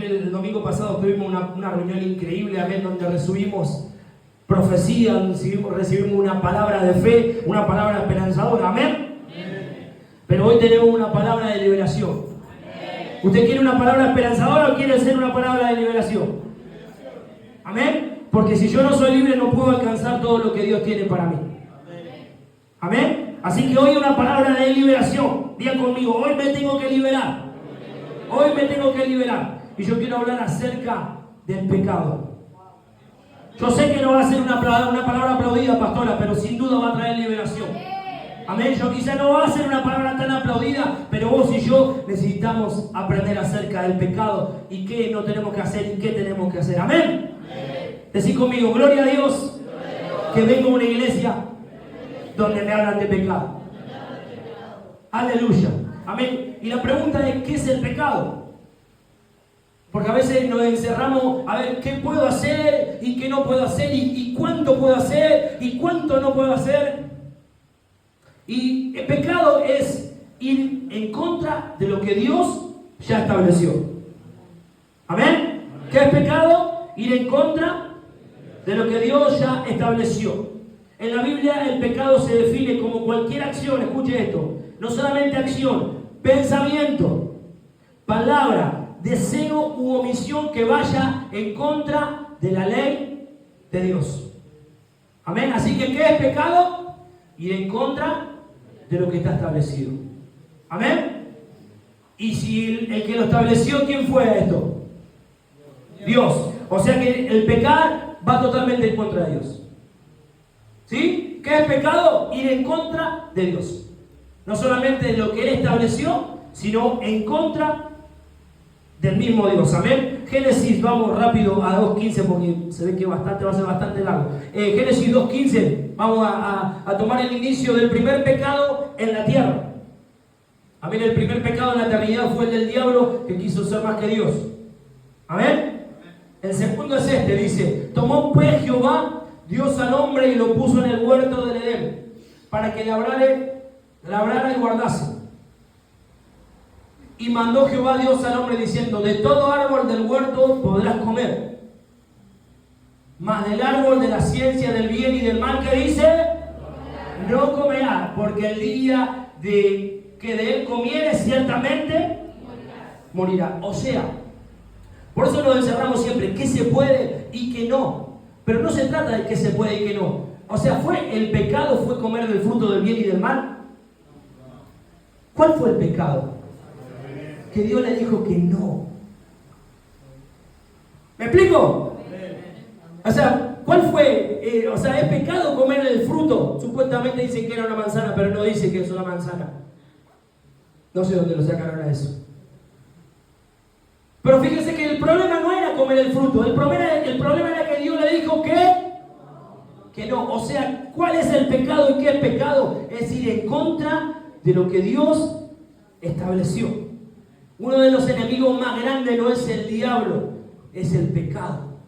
el domingo pasado tuvimos una reunión increíble, amén, donde recibimos profecía, recibimos una palabra de fe, una palabra esperanzadora, amén. Pero hoy tenemos una palabra de liberación. ¿Usted quiere una palabra esperanzadora o quiere ser una palabra de liberación? Amén. Porque si yo no soy libre no puedo alcanzar todo lo que Dios tiene para mí. Amén. Así que hoy una palabra de liberación. Diga conmigo, hoy me tengo que liberar. Hoy me tengo que liberar. Y yo quiero hablar acerca del pecado. Yo sé que no va a ser una palabra aplaudida, pastora, pero sin duda va a traer liberación. Amén. Yo quizá no va a ser una palabra tan aplaudida, pero vos y yo necesitamos aprender acerca del pecado y qué no tenemos que hacer y qué tenemos que hacer. Amén. Decid conmigo, gloria a Dios, que vengo a una iglesia donde me hablan de pecado. Aleluya. Amén. Y la pregunta es, ¿qué es el pecado? Porque a veces nos encerramos a ver qué puedo hacer y qué no puedo hacer y cuánto puedo hacer y cuánto no puedo hacer. Y el pecado es ir en contra de lo que Dios ya estableció. ¿Amén? ¿Qué es pecado? Ir en contra de lo que Dios ya estableció. En la Biblia el pecado se define como cualquier acción, escuche esto, no solamente acción, pensamiento, palabra, deseo u omisión que vaya en contra de la ley de Dios. Amén. Así que ¿qué es pecado? Ir en contra de lo que está establecido. Amén. Y si el que lo estableció, ¿quién fue esto? Dios. O sea que el pecar va totalmente en contra de Dios. ¿Sí? ¿Qué es pecado? Ir en contra de Dios. No solamente de lo que Él estableció, sino en contra del mismo Dios. Amén. Génesis, vamos rápido a 2.15 porque se ve que va a ser bastante largo. Génesis 2.15, vamos a tomar el inicio del primer pecado en la tierra. Amén. El primer pecado en la eternidad fue el del diablo que quiso ser más que Dios. Amén. El segundo es este, dice: tomó pues Jehová Dios al hombre y lo puso en el huerto del Edén para que labrara y guardase. Y mandó Jehová Dios al hombre diciendo: de todo árbol del huerto podrás comer, mas del árbol de la ciencia del bien y del mal, que dice, no comerás, porque el día que de él comieres ciertamente morirá. O sea, por eso nos encerramos siempre, qué se puede y qué no. Pero no se trata de qué se puede y qué no. O sea, el pecado fue comer del fruto del bien y del mal. ¿Cuál fue el pecado? Que Dios le dijo que no. ¿Me explico? O sea, ¿cuál fue? ¿Es pecado comer el fruto? Supuestamente dicen que era una manzana, pero no dice que es una manzana. No sé dónde lo sacaron a eso. Pero fíjense que el problema no era comer el fruto. El problema era que Dios le dijo que no. O sea, ¿cuál es el pecado y qué es pecado? Es ir en contra de lo que Dios estableció. Uno de los enemigos más grandes no es el diablo, es el pecado.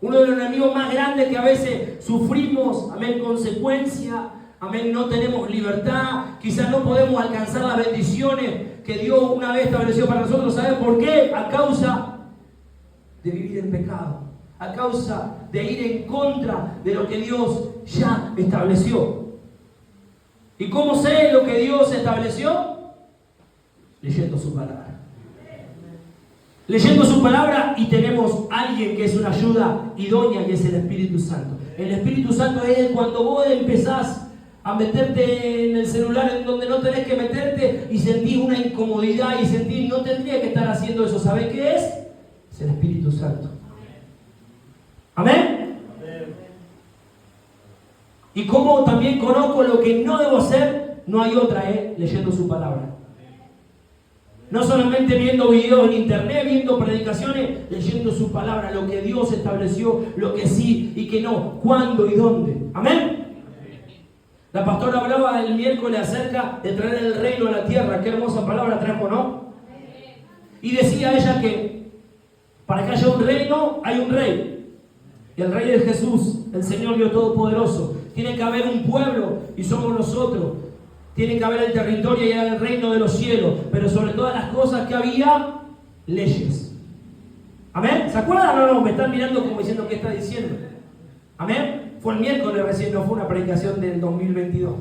Uno de los enemigos más grandes que a veces sufrimos, amén, consecuencia, amén, no tenemos libertad, quizás no podemos alcanzar las bendiciones que Dios una vez estableció para nosotros. ¿Saben por qué? A causa de vivir en pecado, a causa de ir en contra de lo que Dios ya estableció. ¿Y cómo sé lo que Dios estableció? Leyendo su palabra. Leyendo su palabra, y tenemos a alguien que es una ayuda idónea, que es el Espíritu Santo. El Espíritu Santo es cuando vos empezás a meterte en el celular en donde no tenés que meterte y sentís una incomodidad y sentís no tendría que estar haciendo eso. ¿Sabés qué es? Es el Espíritu Santo. ¿Amén? Y como también conozco lo que no debo hacer, no hay otra, leyendo su palabra. No solamente viendo videos en internet, viendo predicaciones, leyendo su palabra, lo que Dios estableció, lo que sí y que no, cuándo y dónde. Amén. La pastora hablaba el miércoles acerca de traer el reino a la tierra. Qué hermosa palabra trajo, ¿no? Y decía ella que para que haya un reino, hay un rey. Y el rey es Jesús, el Señor Dios Todopoderoso. Tiene que haber un pueblo y somos nosotros. Tiene que haber el territorio y el reino de los cielos. Pero sobre todas las cosas que había, leyes. ¿Amén? ¿Se acuerdan o no? Me están mirando como diciendo qué está diciendo. ¿Amén? Fue el miércoles recién, no fue una predicación del 2022.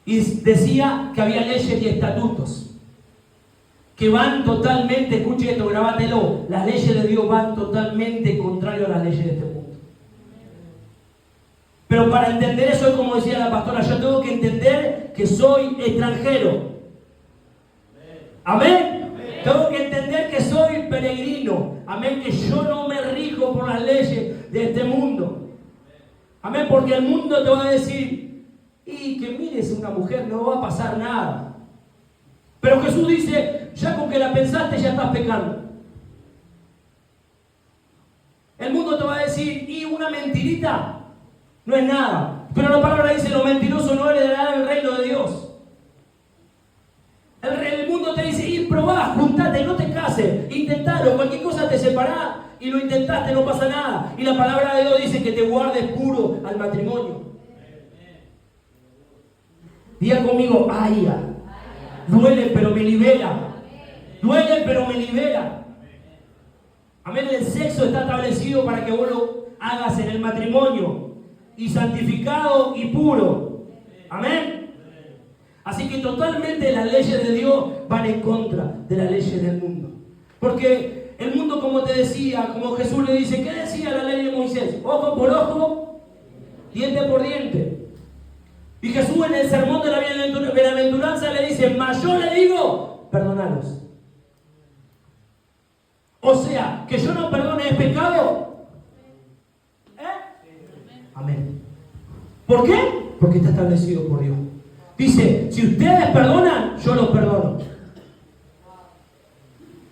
Y decía que había leyes y estatutos que van totalmente, escuche esto, grabátelo, las leyes de Dios van totalmente contrario a las leyes de este mundo. Pero para entender eso, como decía la pastora, yo tengo que entender que soy extranjero. Amén. Tengo que entender que soy peregrino. Amén. Que yo no me rijo por las leyes de este mundo. Amén. Porque el mundo te va a decir, y que mires una mujer, no va a pasar nada. Pero Jesús dice, ya con que la pensaste ya estás pecando. El mundo te va a decir, y una mentirita no es nada. Pero la palabra dice, los mentirosos no heredarán el reino de Dios. El mundo te dice, ir, probá, juntate, no te cases, intentalo, cualquier cosa te separás y lo intentaste, no pasa nada. Y la palabra de Dios dice que te guardes puro al matrimonio. Diga conmigo, ay, duele pero me libera. Duele pero me libera. Amén, el sexo está establecido para que vos lo hagas en el matrimonio. Y santificado y puro. Amén. Así que totalmente las leyes de Dios van en contra de las leyes del mundo. Porque el mundo, como te decía, como Jesús le dice, ¿qué decía la ley de Moisés? Ojo por ojo, diente por diente. Y Jesús en el sermón de la bienaventuranza le dice, mas yo le digo, perdonalos. O sea, que yo no perdone es pecado. Amén. ¿Por qué? Porque está establecido por Dios. Dice, si ustedes perdonan, yo los perdono.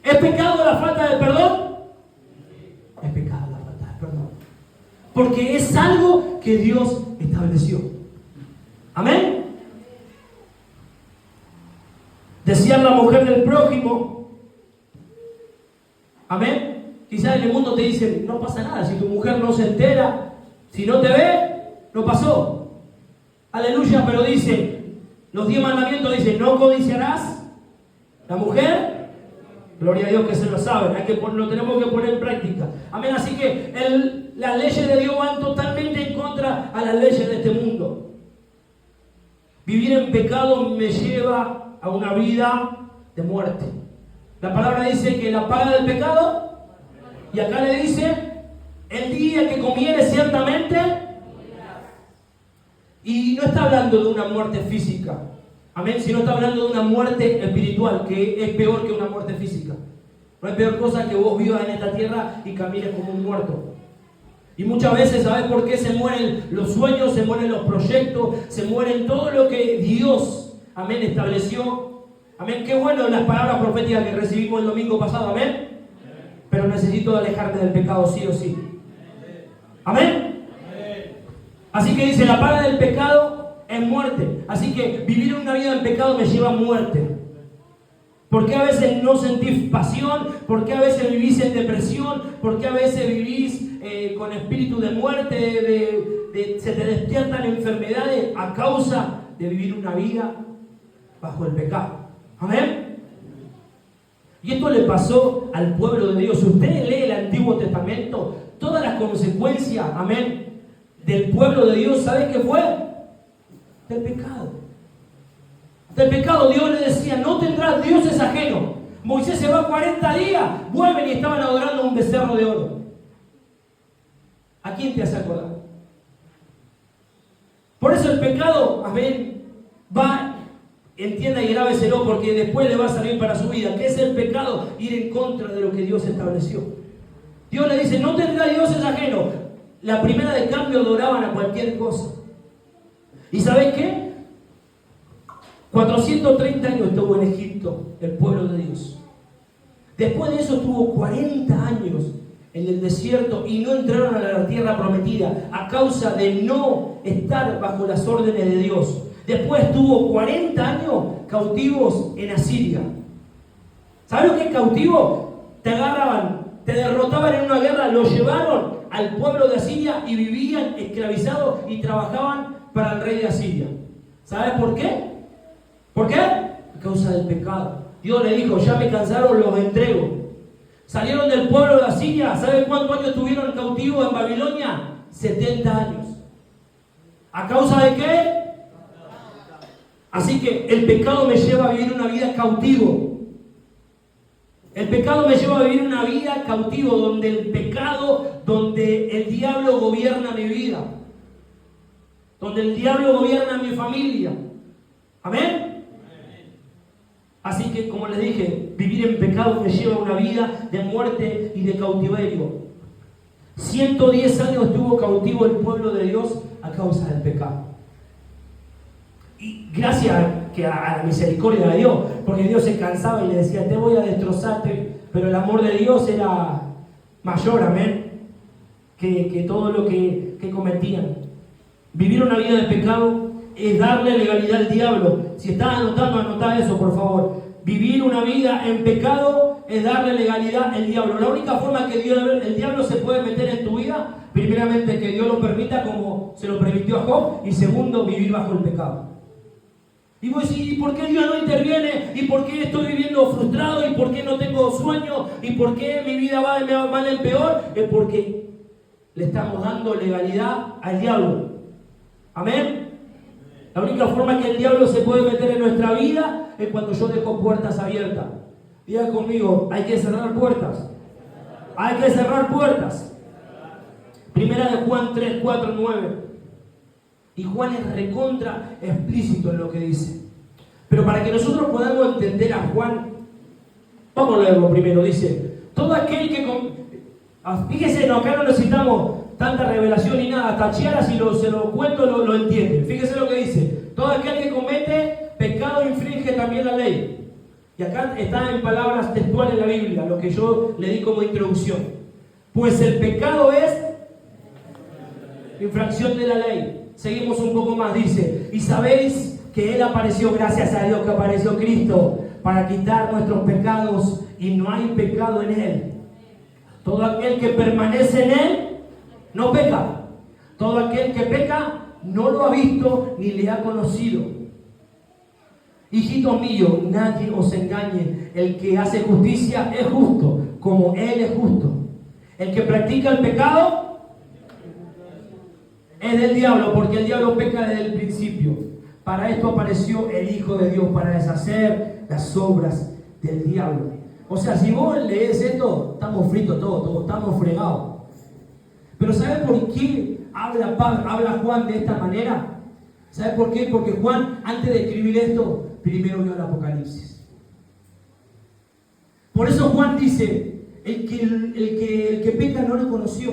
¿Es pecado la falta de perdón? Es pecado la falta de perdón. Porque es algo que Dios estableció. Amén. Decía la mujer del prójimo. Amén. Quizás en el mundo te dicen, no pasa nada, si tu mujer no se entera, si no te ve, no pasó. Aleluya, pero dice, los 10 mandamientos dicen, no codiciarás. La mujer, gloria a Dios que se lo saben, lo tenemos que poner en práctica. Amén, así que las leyes de Dios van totalmente en contra a las leyes de este mundo. Vivir en pecado me lleva a una vida de muerte. La palabra dice que la paga del pecado, y acá le dice, el día que comieres ciertamente, y no está hablando de una muerte física, amén, sino está hablando de una muerte espiritual, que es peor que una muerte física. No hay peor cosa que vos vivas en esta tierra y camines como un muerto. Y muchas veces, ¿sabes por qué se mueren los sueños, se mueren los proyectos, se mueren todo lo que Dios, amén, estableció? Amén, qué bueno las palabras proféticas que recibimos el domingo pasado, amén. Pero necesito alejarme del pecado sí o sí. Amén. Así que dice, la paga del pecado es muerte. Así que vivir una vida en pecado me lleva a muerte. ¿Por qué a veces no sentís pasión? ¿Por qué a veces vivís en depresión? ¿Por qué a veces vivís con espíritu de muerte? Se te despiertan enfermedades a causa de vivir una vida bajo el pecado. Amén. Y esto le pasó al pueblo de Dios. Si usted lee el Antiguo Testamento, todas las consecuencias, amén, del pueblo de Dios, ¿sabe qué fue? Del pecado. Del pecado. Dios le decía, no tendrás dioses ajenos. Moisés se va 40 días, vuelven y estaban adorando un becerro de oro. ¿A quién te hace acordar? Por eso el pecado, amén, va, entienda y grábeselo, porque después le va a salir para su vida. ¿Qué es el pecado? Ir en contra de lo que Dios estableció. Dios le dice, no tendrás dioses ajenos. La primera de cambio adoraban a cualquier cosa. ¿Y sabes qué? 430 años estuvo en Egipto el pueblo de Dios. Después de eso estuvo 40 años en el desierto y no entraron a la tierra prometida a causa de no estar bajo las órdenes de Dios. Después estuvo 40 años cautivos en Asiria. ¿Sabes lo que es cautivo? Te agarraban, te derrotaban en una guerra, lo llevaron al pueblo de Asiria y vivían esclavizados y trabajaban para el rey de Asiria. ¿Sabes por qué? ¿Por qué? A causa del pecado. Dios le dijo, ya me cansaron, los entrego. Salieron del pueblo de Asiria. ¿Sabe cuántos años estuvieron cautivos en Babilonia? 70 años. ¿A causa de qué? Así que el pecado me lleva a vivir una vida cautivo. El pecado me lleva a vivir una vida cautivo, donde el diablo gobierna mi vida. Donde el diablo gobierna mi familia. ¿Amén? Así que, como les dije, vivir en pecado me lleva a una vida de muerte y de cautiverio. 110 años estuvo cautivo el pueblo de Dios a causa del pecado. Y gracias a la misericordia de Dios, porque Dios se cansaba y le decía, te voy a destrozarte, pero el amor de Dios era mayor, amén, que todo lo que cometían. Vivir una vida de pecado es darle legalidad al diablo. Si estás anotando, anotá eso, por favor. Vivir una vida en pecado es darle legalidad al diablo. La única forma que el diablo se puede meter en tu vida, primeramente que Dios lo permita, como se lo permitió a Job, y segundo, vivir bajo el pecado. Y vos decís, ¿y por qué Dios no interviene? ¿Y por qué estoy viviendo frustrado? ¿Y por qué no tengo sueño? ¿Y por qué mi vida va en peor? Es porque le estamos dando legalidad al diablo. ¿Amén? La única forma que el diablo se puede meter en nuestra vida es cuando yo dejo puertas abiertas. Diga conmigo, hay que cerrar puertas. Hay que cerrar puertas. Primera de Juan 3, 4, 9. Y Juan es recontra explícito en lo que dice. Pero para que nosotros podamos entender a Juan, vamos a leerlo primero. Dice, todo aquel que... Fíjese, acá no necesitamos tanta revelación ni nada. Hasta Chiara, si se lo cuento, lo entiende. Fíjese lo que dice. Todo aquel que comete pecado infringe también la ley. Y acá está en palabras textuales en la Biblia, lo que yo le di como introducción. Pues el pecado es infracción de la ley. Seguimos un poco más, dice, y sabéis que Él apareció, gracias a Dios que apareció Cristo, para quitar nuestros pecados, y no hay pecado en Él. Todo aquel que permanece en Él, no peca. Todo aquel que peca, no lo ha visto ni le ha conocido. Hijitos míos, nadie os engañe. El que hace justicia es justo, como Él es justo. El que practica el pecado es del diablo, porque el diablo peca desde el principio. Para esto apareció el Hijo de Dios, para deshacer las obras del diablo. O sea, si vos lees esto, estamos fritos todos, estamos fregados. Pero ¿sabes por qué habla Juan de esta manera? ¿Sabes por qué? Porque Juan, antes de escribir esto, primero vio el Apocalipsis. Por eso Juan dice, el que peca no lo conoció.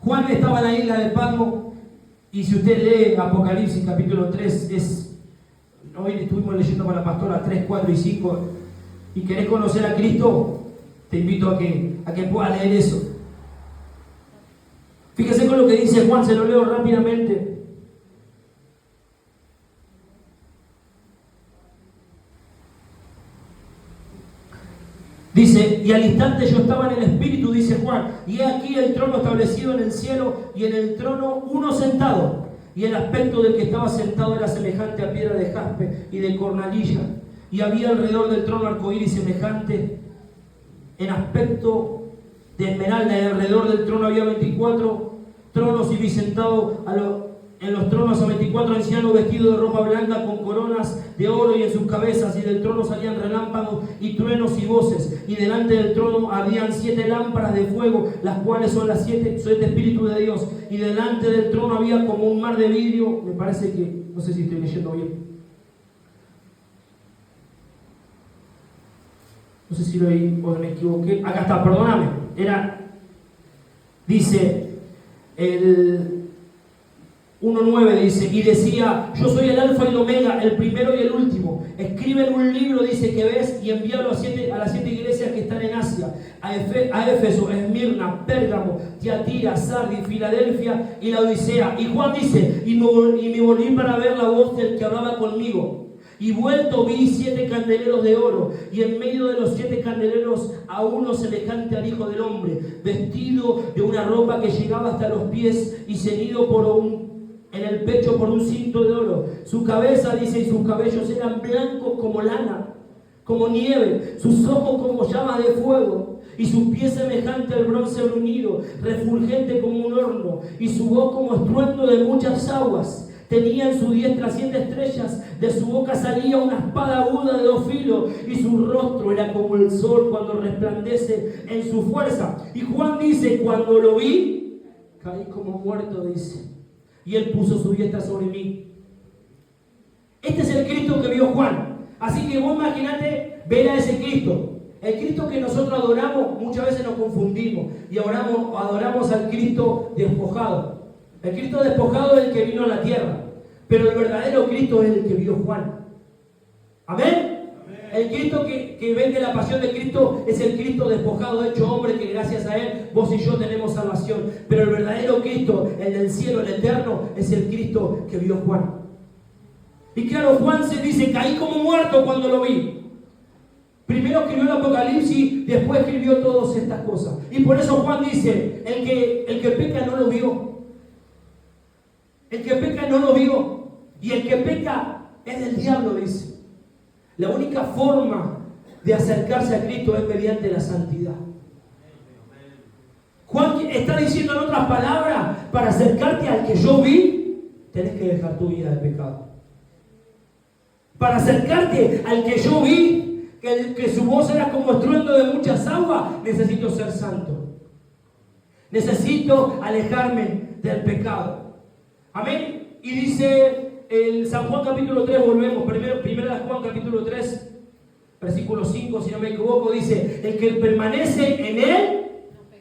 Juan estaba en la isla de Patmos, y si usted lee Apocalipsis capítulo 3, hoy estuvimos leyendo con la pastora 3, 4 y 5, y querés conocer a Cristo, te invito a que puedas leer eso. Fíjese con lo que dice Juan, se lo leo rápidamente. Dice, y al instante yo estaba en el Espíritu, dice Juan, y he aquí el trono establecido en el cielo, y en el trono uno sentado, y el aspecto del que estaba sentado era semejante a piedra de jaspe y de cornalilla, y había alrededor del trono arcoíris semejante en aspecto de esmeralda, y alrededor del trono había 24 tronos, y vi sentado en los tronos a 24 ancianos vestidos de ropa blanca con coronas de oro y en sus cabezas, y del trono salían relámpagos y truenos y voces, y delante del trono habían 7 lámparas de fuego, las cuales son las 7 espíritus de Dios, y delante del trono había como un mar de vidrio. Me parece que, no sé si estoy leyendo bien, no sé si lo oí o me equivoqué, acá está, perdóname, dice el 1.9, dice, y decía, yo soy el alfa y el omega, el primero y el último. Escribe en un libro, dice, que ves, y envíalo a las 7 iglesias que están en Asia, a Éfeso, Esmirna, Pérgamo, Tiatira, Sardis, Filadelfia y la Odisea. Y Juan dice, y me volví para ver la voz del que hablaba conmigo. Y vuelto vi 7 candeleros de oro, y en medio de los 7 candeleros a uno semejante al Hijo del Hombre, vestido de una ropa que llegaba hasta los pies y ceñido en el pecho por un cinto de oro. Su cabeza, dice, y sus cabellos eran blancos como como nieve, sus ojos como llamas de fuego, y sus pies semejante al bronce bruñido, refulgente como un horno, y su voz como estruendo de muchas aguas. Tenía en su diestra 7 estrellas, de su boca salía una espada aguda de 2 filos, y su rostro era como el sol cuando resplandece en su fuerza. Y Juan dice, cuando lo vi, caí como muerto, dice, y él puso su diestra sobre mí. Este es el Cristo que vio Juan. Así que vos imaginate ver a ese Cristo. El Cristo que nosotros adoramos, muchas veces nos confundimos y adoramos al Cristo despojado. El Cristo despojado es el que vino a la tierra, pero el verdadero Cristo es el que vio Juan. ¿Amén? El Cristo que vende la pasión de Cristo es el Cristo despojado, hecho hombre, que gracias a él vos y yo tenemos salvación. Pero el verdadero Cristo, el del cielo, el eterno, es el Cristo que vio Juan. Y claro, Juan se dice, caí como muerto cuando lo vi. Primero escribió el Apocalipsis, después escribió todas estas cosas. Y por eso Juan dice, el que peca no lo vio. El que peca no lo vio. Y el que peca es del diablo, dice. La única forma de acercarse a Cristo es mediante la santidad. Juan está diciendo en otras palabras, para acercarte al que yo vi, tenés que dejar tu vida de pecado. Para acercarte al que yo vi, que su voz era como estruendo de muchas aguas, necesito ser santo. Necesito alejarme del pecado. Amén. Y dice el San Juan capítulo 3, volvemos, primera de Juan capítulo 3, versículo 5, si no me equivoco, dice, el que permanece en él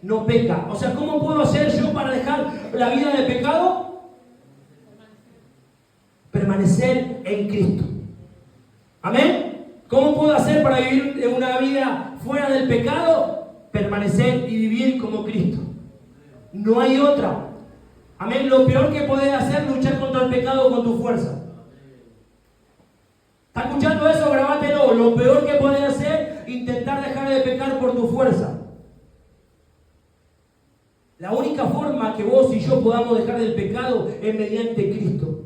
no peca. O sea, ¿cómo puedo hacer yo para dejar la vida de pecado? Permanecer en Cristo. Amén. ¿Cómo puedo hacer para vivir una vida fuera del pecado? Permanecer y vivir como Cristo. No hay otra. Amén. Lo peor que podés hacer es luchar contra el pecado con tu fuerza. ¿Estás escuchando eso? Grabátelo. Lo peor que podés hacer es intentar dejar de pecar por tu fuerza. La única forma que vos y yo podamos dejar del pecado es mediante Cristo.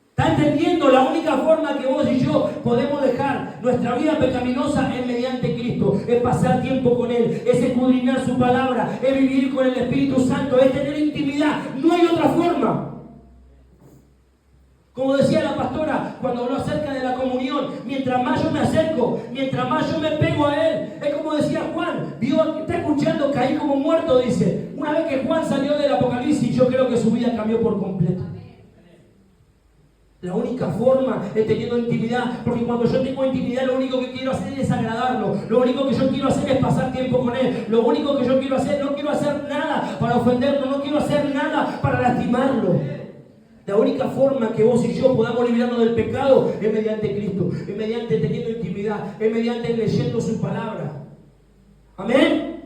¿Está entendiendo? La única forma que vos y yo podemos dejar nuestra vida pecaminosa es mediante Cristo. Es pasar tiempo con Él, es escudriñar su palabra, es vivir con el Espíritu Santo, es tener intimidad. No hay otra forma. Como decía la pastora cuando habló acerca de la comunión, mientras más yo me acerco, mientras más yo me pego a Él, es como decía Juan, Dios está escuchando, caí como muerto, dice. Una vez que Juan salió del Apocalipsis, yo creo que su vida cambió por completo. La única forma es teniendo intimidad, porque cuando yo tengo intimidad lo único que quiero hacer es agradarlo, lo único que yo quiero hacer es pasar tiempo con Él, lo único que yo quiero hacer, no quiero hacer nada para ofenderlo, no quiero hacer nada para lastimarlo. La única forma que vos y yo podamos librarnos del pecado es mediante Cristo, es mediante teniendo intimidad, es mediante leyendo su palabra. ¿Amén?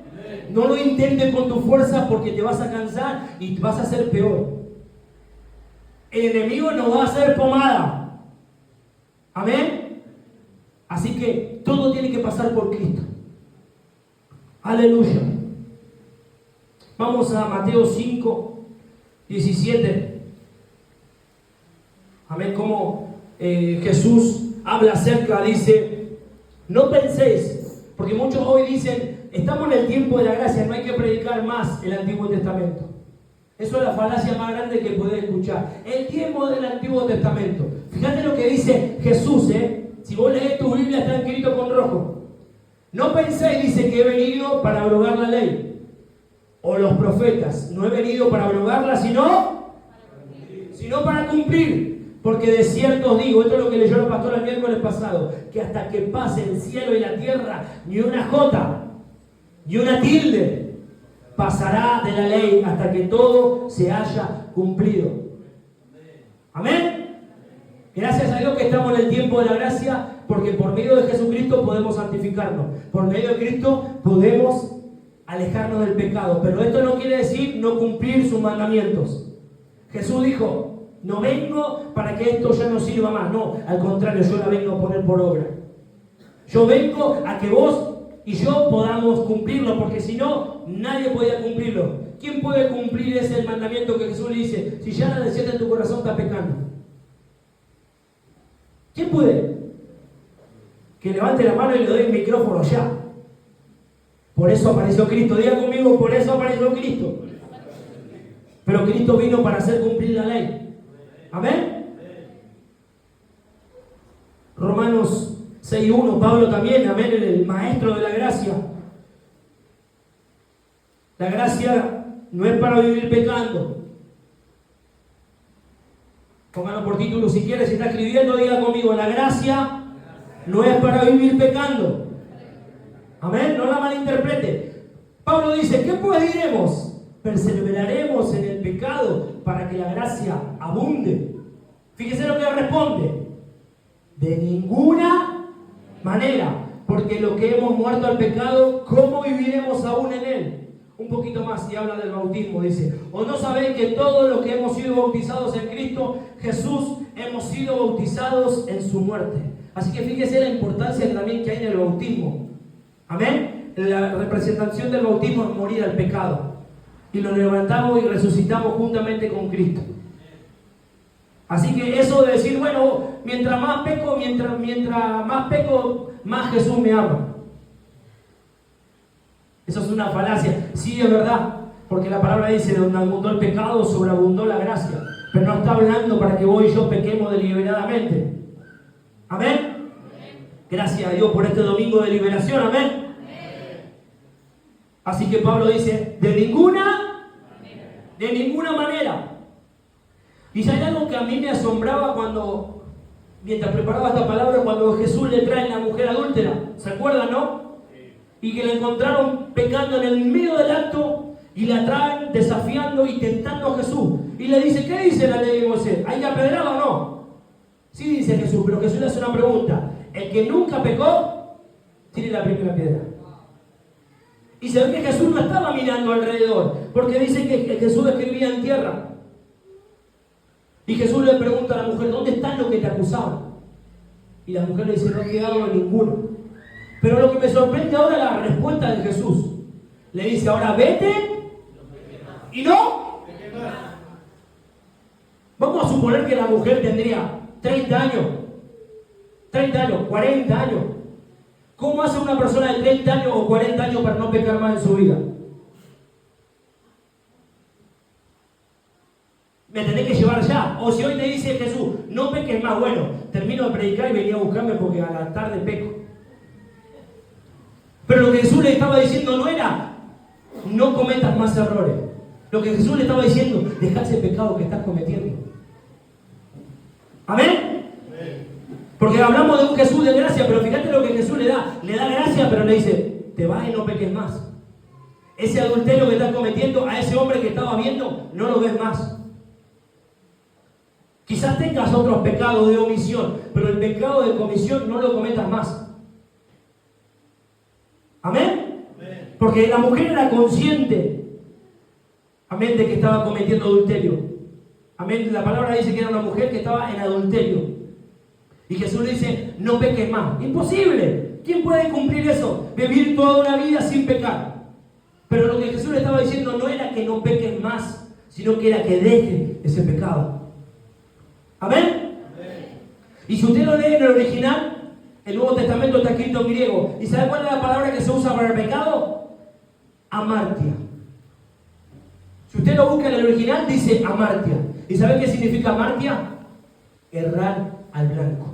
No lo intentes con tu fuerza porque te vas a cansar y vas a ser peor. El enemigo no va a hacer pomada. Amén. Así que todo tiene que pasar por Cristo. Aleluya. Vamos a Mateo 5, 17. Amén. Como Jesús habla acerca, dice, no penséis, porque muchos hoy dicen, estamos en el tiempo de la gracia, no hay que predicar más el Antiguo Testamento. Eso es la falacia más grande que podés escuchar. El tiempo del Antiguo Testamento. Fíjate lo que dice Jesús, Si vos lees tu Biblia está escrito con rojo. No penséis, dice, que he venido para abrogar la ley o los profetas. No he venido para abrogarla, sino para cumplir. Porque de cierto os digo, esto es lo que leyó el pastor el miércoles pasado, que hasta que pase el cielo y la tierra, ni una jota, ni una tilde pasará de la ley hasta que todo se haya cumplido. Amén. Gracias a Dios que estamos en el tiempo de la gracia, porque por medio de Jesucristo podemos santificarnos. Por medio de Cristo podemos alejarnos del pecado. Pero esto no quiere decir no cumplir sus mandamientos. Jesús dijo, no vengo para que esto ya no sirva más. No, al contrario, yo la vengo a poner por obra. Yo vengo a que vos y yo podamos cumplirlo, porque si no, nadie podía cumplirlo. ¿Quién puede cumplir ese mandamiento que Jesús le dice? Si ya la desierta en tu corazón, está pecando. ¿Quién puede? Que levante la mano y le doy el micrófono ya. Por eso apareció Cristo. Diga conmigo, por eso apareció Cristo. Pero Cristo vino para hacer cumplir la ley. Amén. Romanos 6:1, Pablo también, amén, el maestro de la gracia. La gracia no es para vivir pecando. Pónganlo por título si quiere, si está escribiendo, diga conmigo, la gracia no es para vivir pecando. Amén, no la malinterprete. Pablo dice, ¿qué pues diremos? ¿Perseveraremos en el pecado para que la gracia abunde? Fíjese lo que responde. De ninguna manera, porque lo que hemos muerto al pecado, ¿cómo viviremos aún en él? Un poquito más y habla del bautismo, dice, ¿o no sabéis que todos los que hemos sido bautizados en Cristo Jesús hemos sido bautizados en su muerte? Así que fíjese la importancia también que hay en el bautismo. Amén. La representación del bautismo es morir al pecado y lo levantamos y resucitamos juntamente con Cristo. Así que eso de decir, bueno, mientras más peco, mientras más peco, más Jesús me ama. Eso es una falacia. Sí, es verdad, porque la palabra dice, donde abundó el pecado, sobreabundó la gracia. Pero no está hablando para que vos y yo pequemos deliberadamente. Amén. Gracias a Dios por este domingo de liberación. Amén. Así que Pablo dice, de ninguna manera. Y hay algo que a mí me asombraba mientras preparaba esta palabra, cuando Jesús le trae a la mujer adúltera. ¿Se acuerdan, no? Y que la encontraron pecando en el medio del acto y la traen desafiando y tentando a Jesús. Y le dice, ¿qué dice la ley de Moisés? ¿Hay que apedrear o no? Sí, dice Jesús, pero Jesús le hace una pregunta. El que nunca pecó, tiene la primera piedra. Y se ve que Jesús no estaba mirando alrededor, porque dice que Jesús escribía en tierra. Y Jesús le pregunta a la mujer, ¿dónde están los que te acusaban? Y la mujer le dice, no ha quedado ninguno. Pero lo que me sorprende ahora es la respuesta de Jesús. Le dice, ahora vete y no. Vamos a suponer que la mujer tendría 30 años, 40 años. ¿Cómo hace una persona de 30 años o 40 años para no pecar más en su vida? Me tenés que llevar ya. O si hoy te dice Jesús, no peques más, bueno, termino de predicar y venía a buscarme porque a la tarde peco. Pero lo que Jesús le estaba diciendo no era, no cometas más errores. Lo que Jesús le estaba diciendo, deja ese pecado que estás cometiendo. ¿Amén? Porque hablamos de un Jesús de gracia, pero fíjate lo que Jesús le da gracia, pero le dice, te vas y no peques más. Ese adulterio que estás cometiendo, a ese hombre que estaba viendo, no lo ves más. Quizás tengas otros pecados de omisión, pero el pecado de comisión no lo cometas más. ¿Amén? Porque la mujer era consciente, amén, de que estaba cometiendo adulterio. Amén, la palabra dice que era una mujer que estaba en adulterio. Y Jesús le dice, no peques más. Imposible. ¿Quién puede cumplir eso? Vivir toda una vida sin pecar. Pero lo que Jesús le estaba diciendo no era que no peques más, sino que era que deje ese pecado. ¿Amén? Y si usted lo lee en el original, el Nuevo Testamento está escrito en griego. ¿Y sabe cuál es la palabra que se usa para el pecado? Amartia. Si usted lo busca en el original, dice amartia. ¿Y sabe qué significa amartia? Errar al blanco.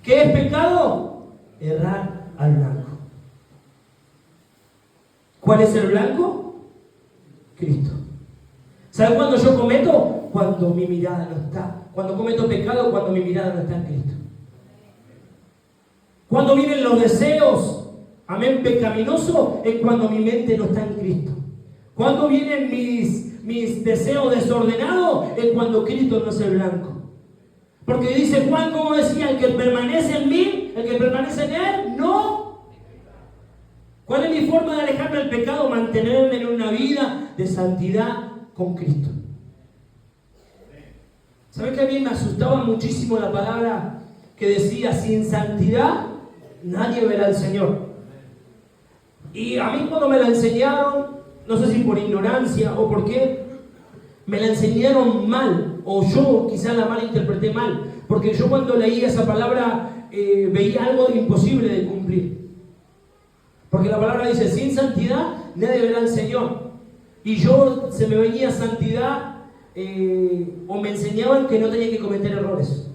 ¿Qué es pecado? Errar al blanco. ¿Cuál es el blanco? Cristo. ¿Sabe cuándo yo cometo? Cuando mi mirada no está. Cuando cometo pecado, cuando mi mirada no está en Cristo. Cuando vienen los deseos, amén, pecaminosos, es cuando mi mente no está en Cristo. Cuando vienen mis deseos desordenados, es cuando Cristo no es el blanco. Porque dice Juan, como decía, el que permanece en mí, el que permanece en él, no. ¿Cuál es mi forma de alejarme del pecado? Mantenerme en una vida de santidad con Cristo. ¿Saben que a mí me asustaba muchísimo la palabra que decía, sin santidad nadie verá al Señor? Y a mí cuando me la enseñaron, no sé si por ignorancia o por qué, me la enseñaron mal, o yo quizás la malinterpreté mal, porque yo cuando leía esa palabra veía algo imposible de cumplir. Porque la palabra dice, sin santidad nadie verá al Señor. Y yo se me venía santidad, o me enseñaban que no tenía que cometer errores.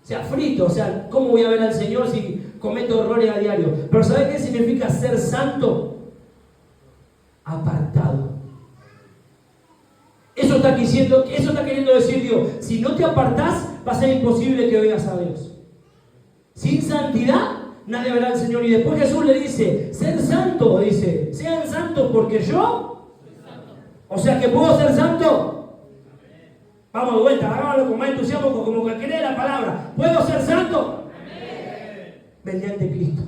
O sea, frito, o sea, ¿cómo voy a ver al Señor si cometo errores a diario? Pero ¿sabes qué significa ser santo? Apartado. Eso está queriendo decir Dios. Si no te apartás, va a ser imposible que veas a Dios. Sin santidad, nadie verá al Señor. Y después Jesús le dice, ser santo, dice, sean santos porque yo. O sea, que puedo ser santo. Vamos de vuelta, hagámoslo con más entusiasmo, como que cree la palabra. ¿Puedo ser santo? Mediante Cristo.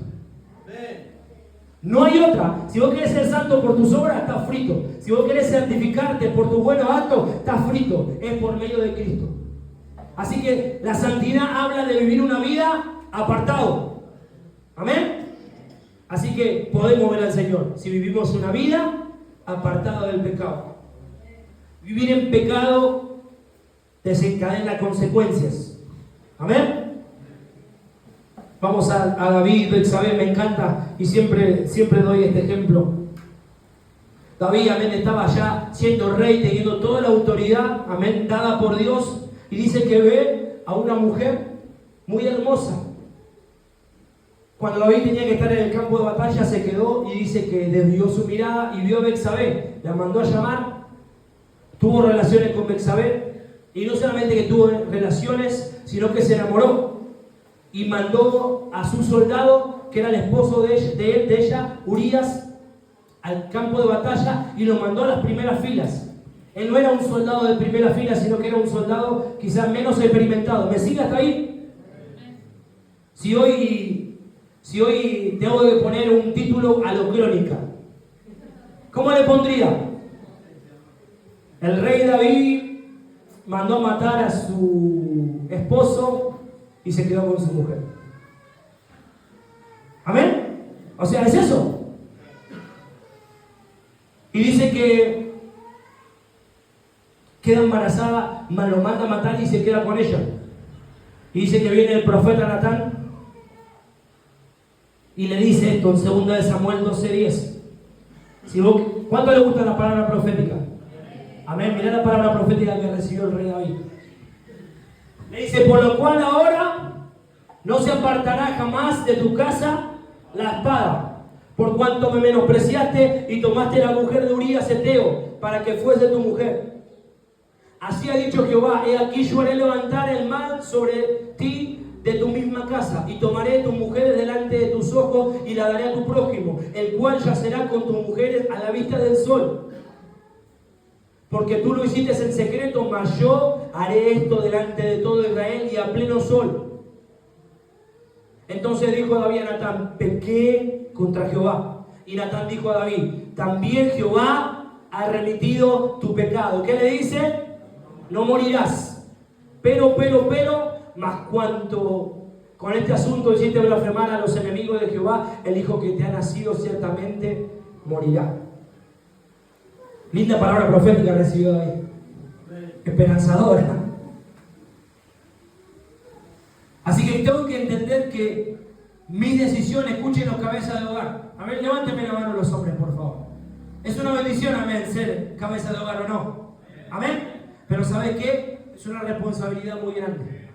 No hay otra. Si vos querés ser santo por tus obras, estás frito. Si vos querés santificarte por tus buenos actos, estás frito. Es por medio de Cristo. Así que la santidad habla de vivir una vida apartado. ¿Amén? Así que podemos ver al Señor si vivimos una vida apartada del pecado. Vivir en pecado desencadena consecuencias. ¿Amén? Vamos a David, Betsabé, me encanta y siempre doy este ejemplo. David, amén, estaba ya siendo rey, teniendo toda la autoridad, amén, dada por Dios, y dice que ve a una mujer muy hermosa. Cuando David tenía que estar en el campo de batalla, se quedó y dice que desvió su mirada y vio a Betsabé, la mandó a llamar, tuvo relaciones con Betsabé, y no solamente que tuvo relaciones, sino que se enamoró. Y mandó a su soldado, que era el esposo de ella, Urías, al campo de batalla y lo mandó a las primeras filas. Él no era un soldado de primera fila, sino que era un soldado quizás menos experimentado. ¿Me sigue hasta ahí? Si hoy tengo que poner un título a lo Crónica, ¿cómo le pondría? El rey David mandó a matar a su esposo y se quedó con su mujer. ¿Amén? O sea, es eso. Y dice que queda embarazada, lo manda a matar y se queda con ella. Y dice que viene el profeta Natán y le dice esto en 2 Samuel 12:10. ¿Cuánto le gusta la palabra profética? Amén. Mirá la palabra profética que recibió el rey David. Le dice, por lo cual ahora no se apartará jamás de tu casa la espada, por cuanto me menospreciaste y tomaste la mujer de Urías Eteo para que fuese tu mujer. Así ha dicho Jehová, he aquí yo haré levantar el mal sobre ti de tu misma casa, y tomaré tus mujeres delante de tus ojos y la daré a tu prójimo, el cual yacerá con tus mujeres a la vista del sol. Porque tú lo hiciste en secreto, mas yo haré esto delante de todo Israel y a pleno sol. Entonces dijo David a Natán, pequé contra Jehová. Y Natán dijo a David, también Jehová ha remitido tu pecado. ¿Qué le dice? No morirás. Pero, mas cuanto con este asunto hiciste blasfemar a los enemigos de Jehová, el hijo que te ha nacido ciertamente morirá. Linda palabra profética recibió David. Esperanzadora. Así que tengo que entender que mis decisiones, escuchen los cabezas de hogar. A ver, levánteme la mano los hombres, por favor. Es una bendición, amén, ser cabeza de hogar o no. Amén. Pero ¿sabes qué? Es una responsabilidad muy grande.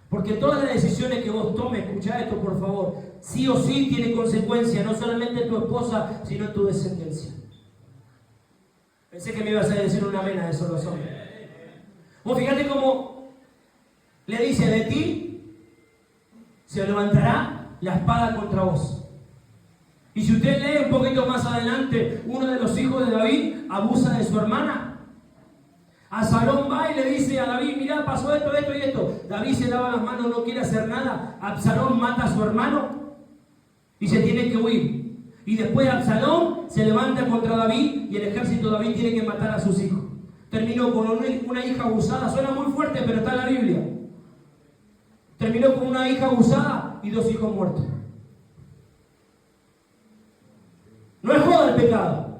Porque todas las decisiones que vos tomes, escuchá esto por favor, sí o sí tiene consecuencias, no solamente en tu esposa, sino en tu descendencia. Pensé que me ibas a decir una amén a eso los hombres. Vos fíjate cómo le dice, de ti se levantará la espada contra vos. Y si usted lee un poquito más adelante, uno de los hijos de David abusa de su hermana. Absalón va y le dice a David, mirá, pasó esto y esto. David se lava las manos, no quiere hacer nada. Absalón mata a su hermano y se tiene que huir. Y después Absalón se levanta contra David y el ejército de David tiene que matar a sus hijos. Terminó con una hija abusada, suena muy fuerte, pero está en la Biblia. Terminó con una hija abusada y 2 hijos muertos. No es joda el pecado.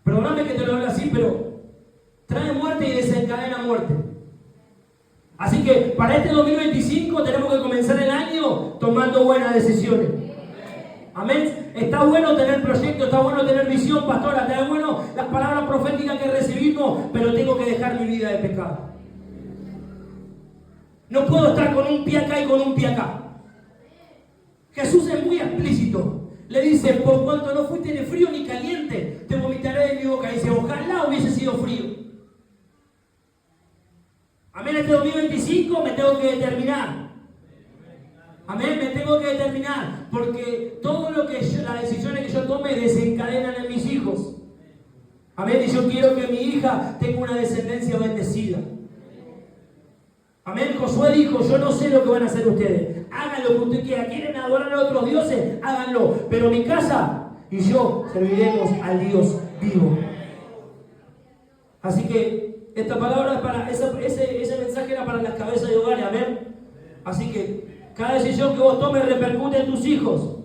Perdóname que te lo hable así, pero trae muerte y desencadena muerte. Así que para este 2025 tenemos que comenzar el año tomando buenas decisiones. Amén. Está bueno tener proyectos, está bueno tener visión, pastora, está bueno las palabras proféticas que recibimos, pero tengo que dejar mi vida de pecado. No puedo estar con un pie acá y con un pie acá. Jesús es muy explícito. Le dice, por cuanto no fuiste ni frío ni caliente, te vomitaré de mi boca. Dice, ojalá hubiese sido frío. Amén, este 2025 me tengo que determinar. Amén, me tengo que determinar. Porque todo lo que las decisiones que yo tome desencadenan en mis hijos. Amén, y yo quiero que mi hija tenga una descendencia bendecida. Amén, Josué dijo, yo no sé lo que van a hacer ustedes. Hagan lo que usted quiera. ¿Quieren adorar a otros dioses? Háganlo. Pero mi casa y yo serviremos al Dios vivo. Así que esta palabra es para, ese mensaje era para las cabezas de hogares. Amén. Así que cada decisión que vos tomes repercute en tus hijos.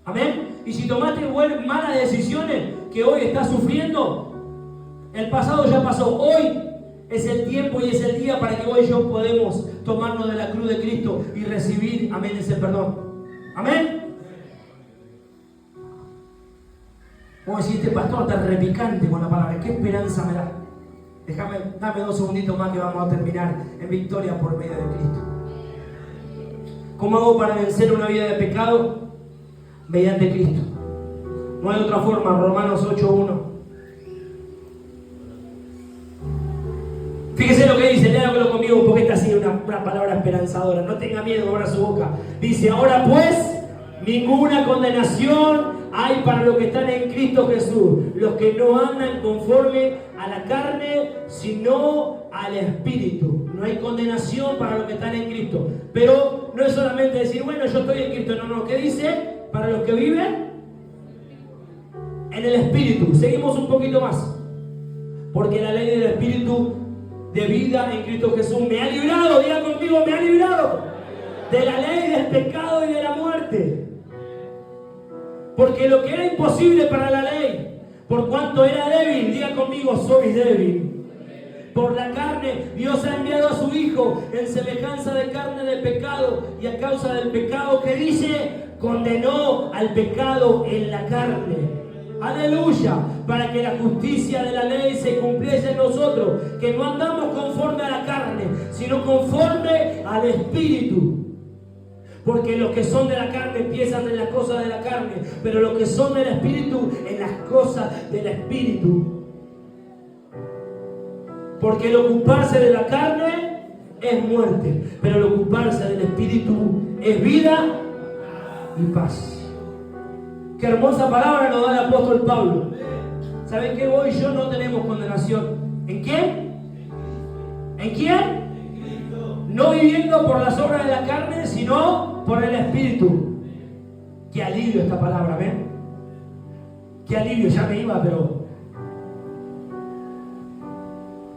Amén. Y si tomaste malas decisiones que hoy estás sufriendo, el pasado ya pasó. Hoy es el tiempo y es el día para que hoy y yo podemos tomarnos de la cruz de Cristo y recibir, amén, ese perdón. Amén. Vos decís, este pastor está repicante con la palabra. ¿Qué esperanza me da? Dame 2 segunditos más que vamos a terminar en victoria por medio de Cristo. ¿Cómo hago para vencer una vida de pecado? Mediante Cristo. No hay otra forma. Romanos 8:1. Fíjese lo que dice, léalo conmigo porque esta ha sido una palabra esperanzadora. No tenga miedo, abra su boca. Dice, ahora pues, ninguna condenación hay para los que están en Cristo Jesús, los que no andan conforme a la carne, sino al Espíritu. No hay condenación para los que están en Cristo. Pero no es solamente decir, bueno, yo estoy en Cristo. No, ¿qué dice? Para los que viven en el Espíritu. Seguimos un poquito más. Porque la ley del Espíritu de vida en Cristo Jesús me ha librado, diga conmigo, me ha librado de la ley del pecado y de la muerte. Porque lo que era imposible para la ley, por cuanto era débil, diga conmigo, soy débil. Por la carne, Dios ha enviado a su Hijo en semejanza de carne de pecado, y a causa del pecado que dice, condenó al pecado en la carne. Aleluya, para que la justicia de la ley se cumpliese en nosotros, que no andamos conforme a la carne, sino conforme al Espíritu. Porque los que son de la carne piensan en las cosas de la carne, pero los que son del Espíritu en las cosas del Espíritu. Porque el ocuparse de la carne es muerte, pero el ocuparse del Espíritu es vida y paz. Qué hermosa palabra nos da el apóstol Pablo. ¿Saben qué? Hoy y yo no tenemos condenación. ¿En quién? ¿En quién? No viviendo por las obras de la carne, sino por el Espíritu. Qué alivio esta palabra, ¿ven? Qué alivio, ya me iba, pero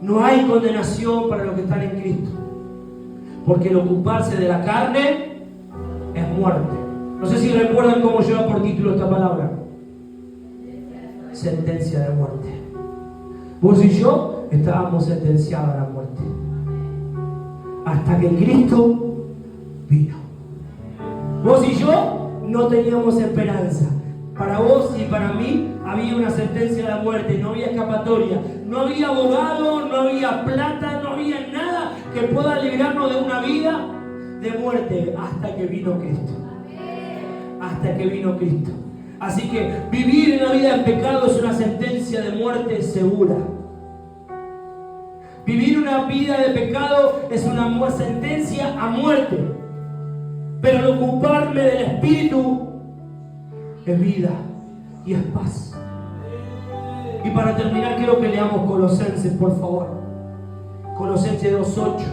no hay condenación para los que están en Cristo. Porque el ocuparse de la carne es muerte. No sé si recuerdan cómo lleva por título esta palabra. Sentencia de muerte. Vos y yo estábamos sentenciados a la muerte. Hasta que Cristo vino. Vos y yo no teníamos esperanza. Para vos y para mí había una sentencia de la muerte. No había escapatoria. No había abogado, no había plata, no había nada que pueda librarnos de una vida de muerte. Hasta que vino Cristo. Hasta que vino Cristo. Así que vivir en la vida de pecado es una sentencia de muerte segura. Vivir una vida de pecado es una sentencia a muerte. Pero el ocuparme del Espíritu es vida y es paz. Y para terminar quiero que leamos Colosenses, por favor. Colosenses 2:8.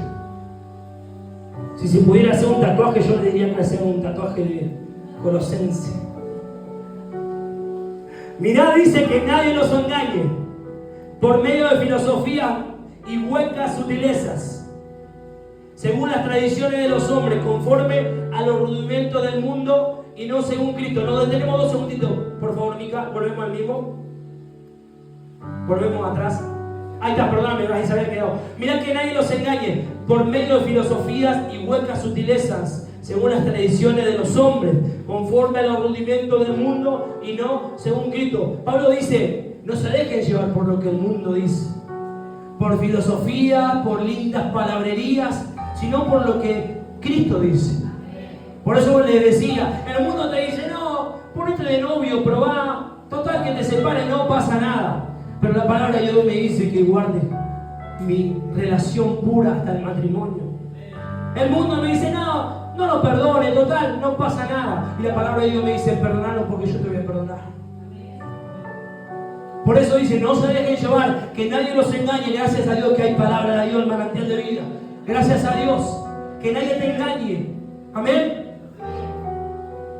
Si se pudiera hacer un tatuaje, yo le diría que hacer un tatuaje de Colosense. Mirá, dice que nadie nos engañe por medio de filosofía y huecas sutilezas, según las tradiciones de los hombres, conforme a los rudimentos del mundo y no según Cristo. Nos detenemos 2 segunditos, por favor, Mica, volvemos al mismo. Volvemos atrás. Ahí está, perdóname, ahí se había quedado. Mirá que nadie los engañe. por medio de filosofías y huecas sutilezas, según las tradiciones de los hombres, conforme a los rudimentos del mundo y no según Cristo. Pablo dice, no se dejen llevar por lo que el mundo dice, por filosofía, por lindas palabrerías, sino por lo que Cristo dice. Por eso le decía, el mundo te dice, no, ponete de novio, probá, total que te separe, no pasa nada. Pero la palabra de Dios me dice que guarde mi relación pura hasta el matrimonio. El mundo me dice, no lo perdone, total, no pasa nada. Y la palabra de Dios me dice, perdonalo porque yo te voy a perdonar. Por eso dice, no se dejen llevar, que nadie los engañe. Gracias a Dios que hay palabra de Dios, el manantial de vida. Gracias a Dios, que nadie te engañe. Amén.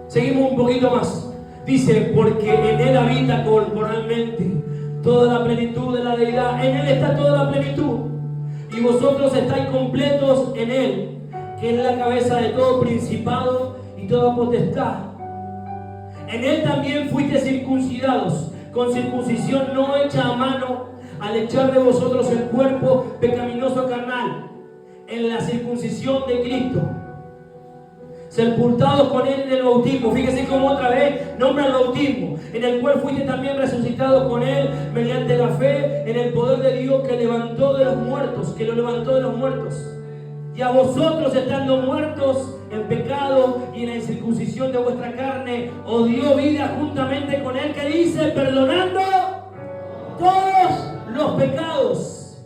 Seguimos un poquito más. Dice, porque en Él habita corporalmente toda la plenitud de la deidad. En Él está toda la plenitud. Y vosotros estáis completos en Él, que es la cabeza de todo principado y toda potestad. En Él también fuiste circuncidados, con circuncisión no hecha a mano, al echar de vosotros el cuerpo pecaminoso carnal, en la circuncisión de Cristo, sepultados con Él en el bautismo. Fíjese cómo otra vez nombra el bautismo, en el cual fuiste también resucitados con Él mediante la fe en el poder de Dios que lo levantó de los muertos. Y a vosotros, estando muertos en pecado y en la incircuncisión de vuestra carne, os dio vida juntamente con Él, que dice, perdonando todos los pecados.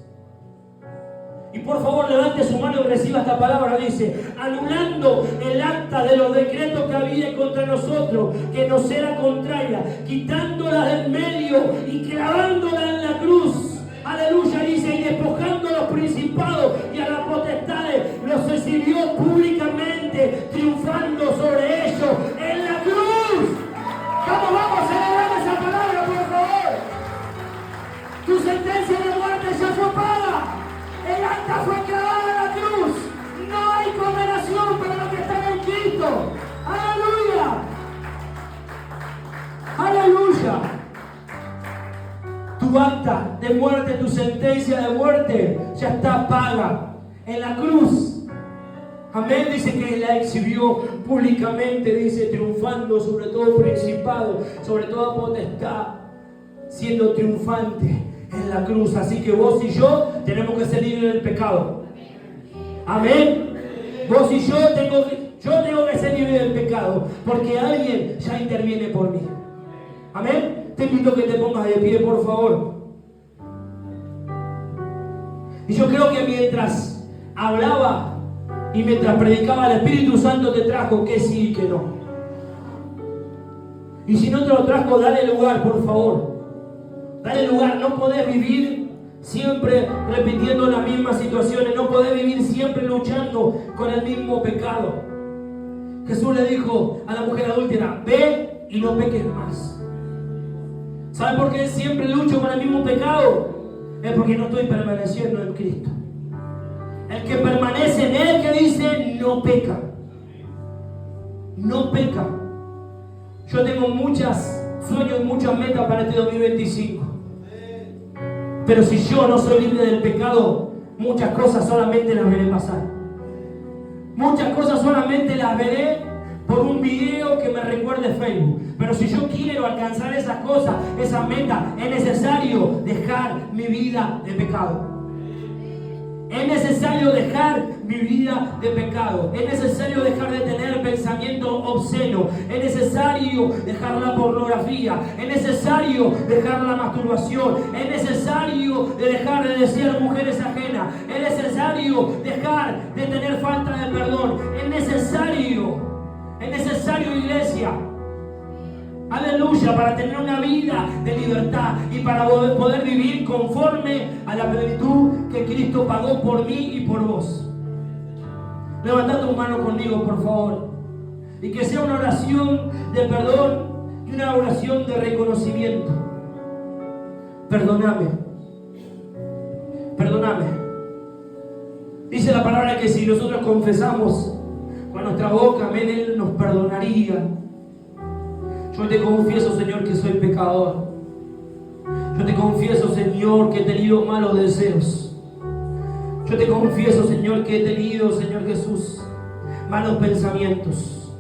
Y por favor levante su mano y reciba esta palabra. Dice, anulando el acta de los decretos que había contra nosotros, que nos era contraria, quitándola del medio y clavándola en la cruz. Aleluya, dice, y despojando a los principados y a las potestades, los recibió públicamente, triunfando sobre ellos en la cruz. Vamos a celebrar esa palabra, por favor. Tu sentencia de muerte ya fue paga. El acta fue clavada en la cruz. No hay condenación para los que están en Cristo. Aleluya. Aleluya. Tu acta de muerte, tu sentencia de muerte ya está paga en la cruz. Amén. Dice que la exhibió públicamente, dice, triunfando sobre todo principado, sobre toda potestad, siendo triunfante en la cruz. Así que vos y yo tenemos que ser libres del pecado. Amén. Vos y yo tengo que ser libre del pecado, porque alguien ya interviene por mí. Amén. Te invito a que te pongas de pie, por favor. Y yo creo que mientras hablaba y mientras predicaba, el Espíritu Santo te trajo que sí y que no. Y si no te lo trajo, dale lugar, por favor. Dale lugar. No podés vivir siempre repitiendo las mismas situaciones. No podés vivir siempre luchando con el mismo pecado. Jesús le dijo a la mujer adúltera, ve y no peques más. ¿Sabe por qué siempre lucho con el mismo pecado? Es porque no estoy permaneciendo en Cristo. El que permanece en Él, que dice, no peca. No peca. Yo tengo muchos sueños y muchas metas para este 2025. Pero si yo no soy libre del pecado, muchas cosas solamente las veré pasar. Muchas cosas solamente las veré por un video que me recuerde Facebook. Pero si yo quiero alcanzar esas cosas, esas metas, es necesario dejar mi vida de pecado. Es necesario dejar mi vida de pecado. Es necesario dejar de tener pensamiento obsceno. Es necesario dejar la pornografía. Es necesario dejar la masturbación. Es necesario dejar de desear mujeres ajenas. Es necesario dejar de tener falta de perdón. Es necesario, iglesia. Aleluya, para tener una vida de libertad y para poder vivir conforme a la plenitud que Cristo pagó por mí y por vos. Levanta tu mano conmigo, por favor. Y que sea una oración de perdón y una oración de reconocimiento. Perdóname. Perdóname. Dice la palabra que si nosotros confesamos con nuestra boca, amén, Él nos perdonaría. Yo te confieso, Señor, que soy pecador. Yo te confieso, Señor, que he tenido malos deseos. Yo te confieso, Señor, que he tenido, Señor Jesús, malos pensamientos.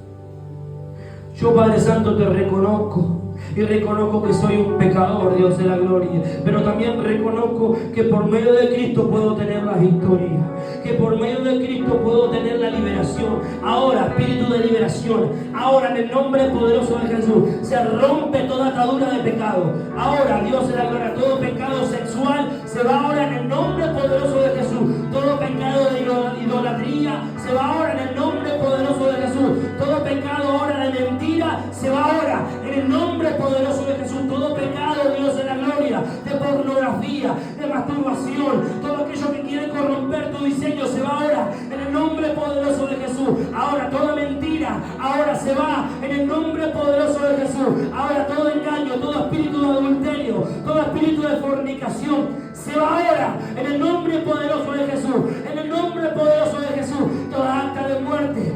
Yo, Padre Santo, te reconozco. Y reconozco que soy un pecador, Dios de la gloria. Pero también reconozco que por medio de Cristo puedo tener la victoria. Que por medio de Cristo puedo tener la liberación. Ahora, espíritu de liberación. Ahora, en el nombre poderoso de Jesús, se rompe toda atadura de pecado. Ahora, Dios de la gloria, todo pecado sexual se va ahora en el nombre poderoso de Jesús. Todo pecado de idolatría se va ahora en el nombre poderoso de Jesús. Todo pecado ahora de mentira se va ahora en el nombre poderoso de Jesús. Todo pecado, Dios de la gloria, de pornografía, de masturbación, todo aquello que quiere corromper tu diseño se va ahora en el nombre poderoso de Jesús. Ahora toda mentira ahora se va en el nombre poderoso de Jesús. Ahora todo engaño, todo espíritu de adulterio, todo espíritu de fornicación se va ahora en el nombre poderoso de Jesús. En el nombre poderoso de Jesús. Toda acta de muerte,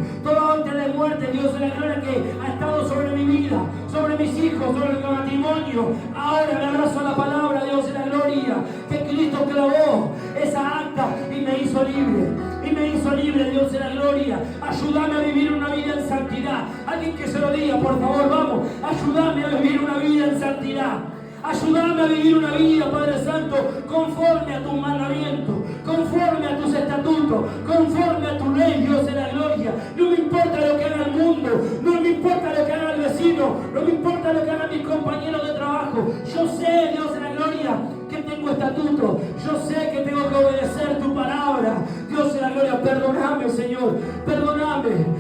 Dios de la gloria, que ha estado sobre mi vida, sobre mis hijos, sobre mi matrimonio, ahora me abrazo a la palabra, Dios de la gloria, que Cristo clavó esa acta y me hizo libre. Y me hizo libre, Dios de la gloria. Ayúdame a vivir una vida en santidad. Alguien que se lo diga, por favor, vamos. Ayúdame a vivir una vida en santidad. Ayúdame a vivir una vida, Padre Santo, conforme a tus mandamientos, conforme a tus estatutos, conforme a tu ley, Dios de la gloria. No me importa lo que haga el mundo, no me importa lo que haga el vecino, no me importa lo que hagan mis compañeros de trabajo. Yo sé, Dios de la gloria, que tengo estatutos. Yo sé que tengo que obedecer tu palabra. Dios de la gloria, perdóname, Señor. Perdóname.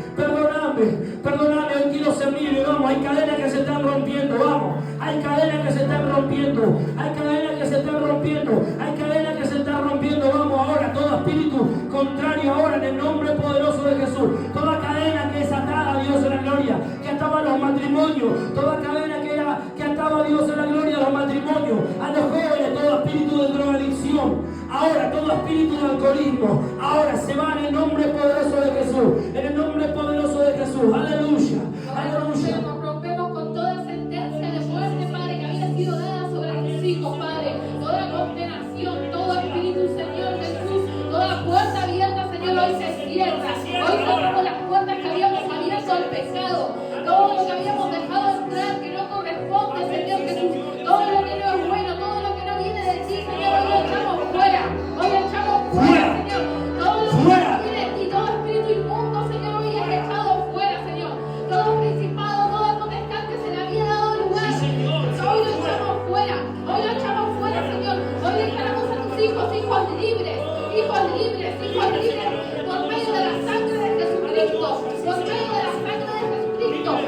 Hoy quiero ser libre. Vamos, hay cadenas que se están rompiendo. Vamos, hay cadenas que se están rompiendo. Hay cadenas que se están rompiendo. Hay cadenas que se están rompiendo. Vamos ahora, todo espíritu contrario ahora en el nombre poderoso de Jesús. Toda cadena que es atada, Dios de la gloria, que ataba a los matrimonios. Toda cadena que ataba, Dios de la gloria, a los matrimonios, a los jóvenes. Todo espíritu de drogadicción, ahora todo espíritu de alcoholismo, ahora se va en el nombre poderoso de Jesús, en el nombre poderoso de Jesús. Aleluya, aleluya. Nos rompemos con toda sentencia de muerte, Padre, que había sido dada sobre tus hijos, Padre. Toda condenación, todo espíritu, Señor Jesús, toda puerta abierta, Señor, hoy se cierra. Hoy cerramos las puertas que habíamos abierto al pecado, todo lo que habíamos dejado entrar que no corresponde, Señor Jesús, todo lo que no es bueno, todo lo que no viene de ti, Señor, hoy lo echamos fuera, Señor, todo lo que no viene de ti, todo espíritu inmundo, Señor, hoy es echado fuera, Señor, todo principado, toda potestad que se le había dado lugar, hoy lo echamos fuera, Señor, hoy declaramos a tus hijos libres, por medio de la sangre de Jesucristo,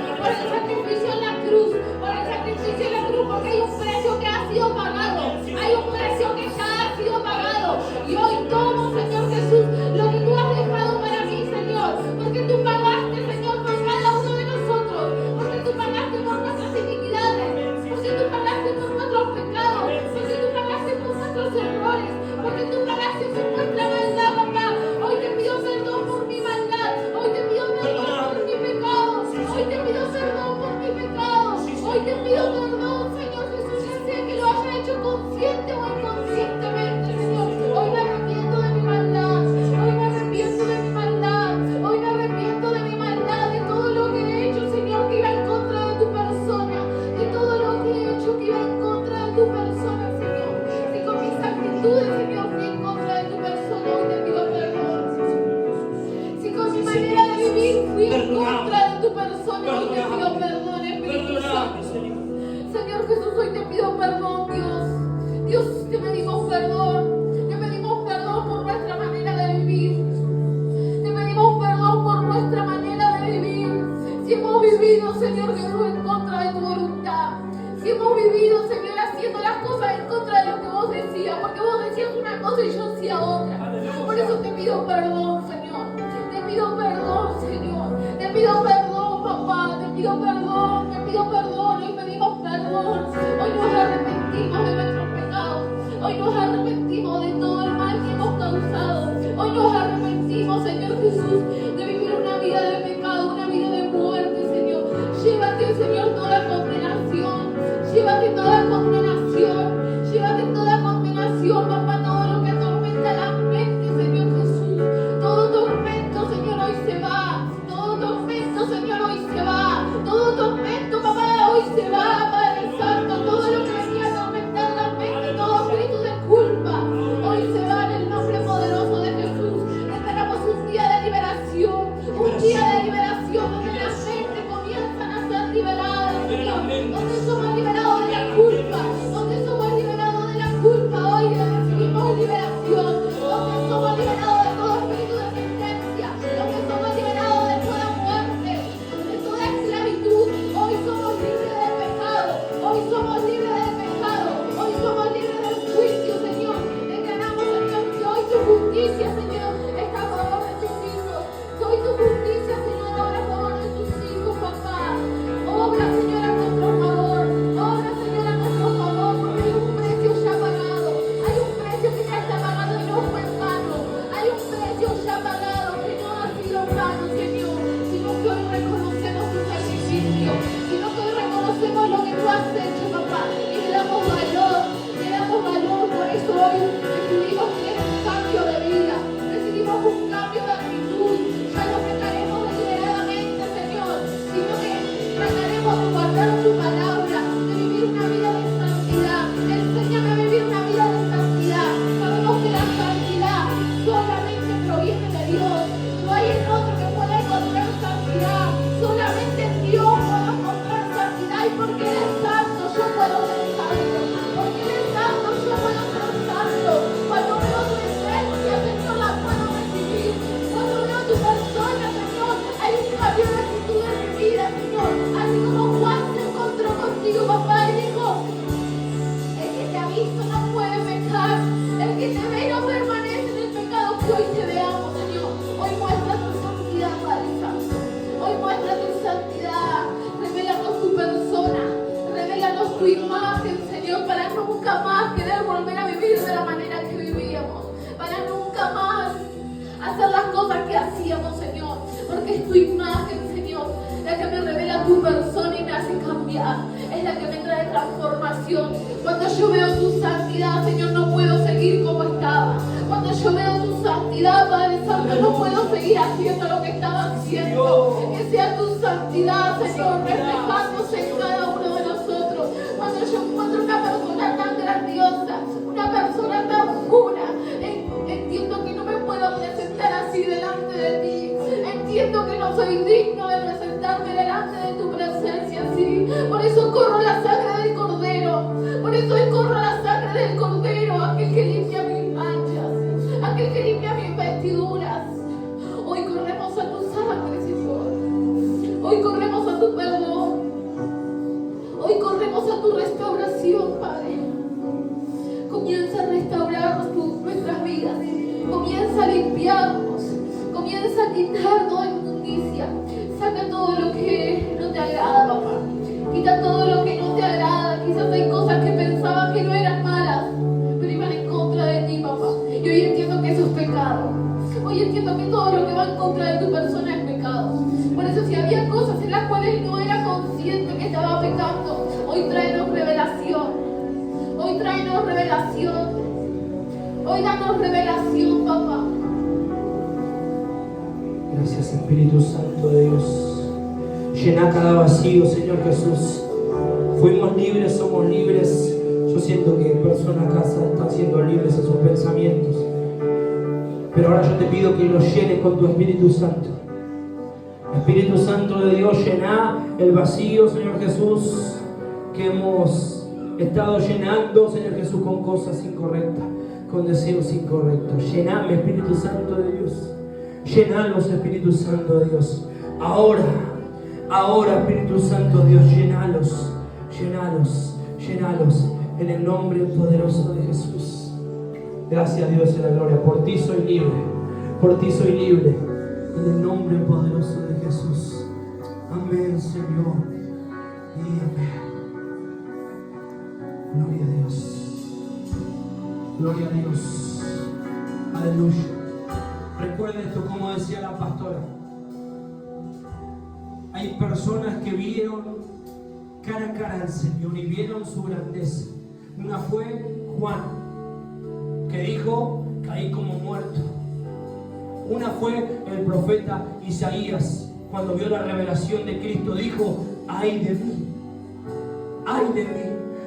por el sacrificio en la cruz, porque hay un precio que ha sido pagado, y hoy tomo, Señor Jesús, lo que tú has dejado para mí, Señor, porque tú pagaste, Señor, por cada uno de nosotros, porque tú pagaste por nuestras iniquidades, porque tú pagaste por nuestros pecados, porque tú pagaste por nuestros errores, porque tú pagaste por nuestra maldad, papá. Hoy te pido perdón por mi maldad, hoy te pido perdón por mi pecado, hoy te pido perdón por mi pecado, hoy te pido perdón, Señor Jesús, ya sea que lo haya hecho consciente o inconscientemente, Señor. Hoy me arrepiento de mi maldad, de todo lo que he hecho, Señor, que iba en contra de tu persona, Señor. Si con mis actitudes, Señor, fui en contra de tu persona, hoy te pido perdón. Si con mi manera de vivir fui en contra de tu persona, hoy te pido perdón, Espíritu Santo. Señor Jesús, hoy te pido perdón, Dios, te pedimos perdón. Te pedimos perdón por nuestra manera de vivir. Te pedimos perdón por nuestra manera de vivir. Si hemos vivido, Señor Jesús, en contra de tu voluntad. Si hemos vivido, Señor, haciendo las cosas en contra de lo que vos decías. Porque vos decías una cosa y yo hacía otra. Por eso te pido perdón, Señor. Te pido perdón, Señor. Te pido perdón, papá. Te pido perdón. Hoy pedimos perdón. Hoy nos arrepentimos de nuestros pecados. Hoy nos arrepentimos de todo el mal que hemos causado. Hoy nos arrepentimos, Señor Jesús, de vivir una vida de pecado, una vida de muerte, Señor. Llévate, Señor, toda condenación. Llévate toda condenación, papá, todo lo que atormenta la mente, Señor. sacrificio, sino que hoy reconocemos lo que tú has hecho, papá, y le damos valor. Por eso hoy decidimos tener un cambio de vida, decidimos un cambio de actitud. Ya no pecaremos deliberadamente, Señor, sino que trataremos de guardar tu palabra, de vivir una vida de santidad. Enséñame a vivir una vida de santidad. Sabemos que la santidad solamente proviene de Dios. No hay en otro que pueda encontrar santidad. Solamente en Dios puedo encontrar santidad. Y porque eres santo, yo puedo ser santo. Porque eres santo, yo puedo ser santo. Cuando veo tu esencia, Señor, la puedo recibir. Cuando veo tu persona, Señor, hay un cambio de actitud en mi vida, Señor. Así como Juan se encontró contigo, papá, y dijo: el que te ha visto no puede pecar. El que te ve no permanece en el pecado. Que hoy te veamos, Señor. Hoy muestra tu santidad, Padre Santo. Hoy muestra tu santidad. Revélanos tu persona. Revélanos tu imagen, Señor, para nunca más querer volver a vivir de la manera que vivíamos. Para nunca más hacer las cosas que hacíamos, Señor. Porque es tu imagen, Señor, la que me revela tu persona y me hace cambiar. Es la que me trae transformación. Cuando yo veo tu santidad, Señor, no puedo seguir como estaba. Cuando yo veo tu santidad, Padre Santo, no puedo seguir haciendo lo que estaba haciendo. Que sea tu santidad, Señor, reflejándose en cada uno de nosotros. Cuando yo encuentro una persona tan grandiosa, una persona tan pura, entiendo que no me puedo presentar así delante de ti. Entiendo que no soy digno de presentarme delante de tu presencia así. Por eso corro la sangre del Cordero. Por eso corro la sangre del Cordero, aquel que limpia mis manchas, aquel que limpia mis vestiduras. Hoy corremos a tu sangre, Señor. Hoy corremos a tu perdón. Hoy corremos a tu restauración, Padre. Comienza a restaurar nuestras vidas. Comienza a limpiarnos. Comienza a quitar toda inmundicia. Saca todo lo que no te agrada, papá. Quita todo lo que no te agrada. Quizás hay cosas que pensabas que no eran malas, pero iban en contra de ti, papá. Y hoy entiendo que eso es pecado. Hoy entiendo que todo lo que va en contra de tu persona es pecado. Por eso si había cosas en las cuales no era consciente que estaba pecando, hoy tráenos revelación. Hoy tráenos revelación. Hoy danos revelación, papá. Gracias, Espíritu Santo de Dios. Llena cada vacío, Señor Jesús. Fuimos libres, somos libres. Yo siento que personas acá están siendo libres en sus pensamientos. Pero ahora yo te pido que los llenes con tu Espíritu Santo. Espíritu Santo de Dios, llena el vacío, Señor Jesús, que hemos estado llenando, Señor Jesús, con cosas incorrectas, con deseos incorrectos. Llename, Espíritu Santo de Dios. Llenalos, Espíritu Santo de Dios. Ahora, Espíritu Santo de Dios, llenalos, en el nombre poderoso de Jesús. Gracias, Dios, en la gloria. Por ti soy libre, en el nombre poderoso de Jesús. Amén, Señor, y amén. Gloria a Dios, aleluya. Recuerda esto, como decía la pastora. Hay personas que vieron cara a cara al Señor y vieron su grandeza. Una fue Juan, que dijo: caí como muerto. Una fue el profeta Isaías, cuando vio la revelación de Cristo, dijo: ay de mí, ay de mí.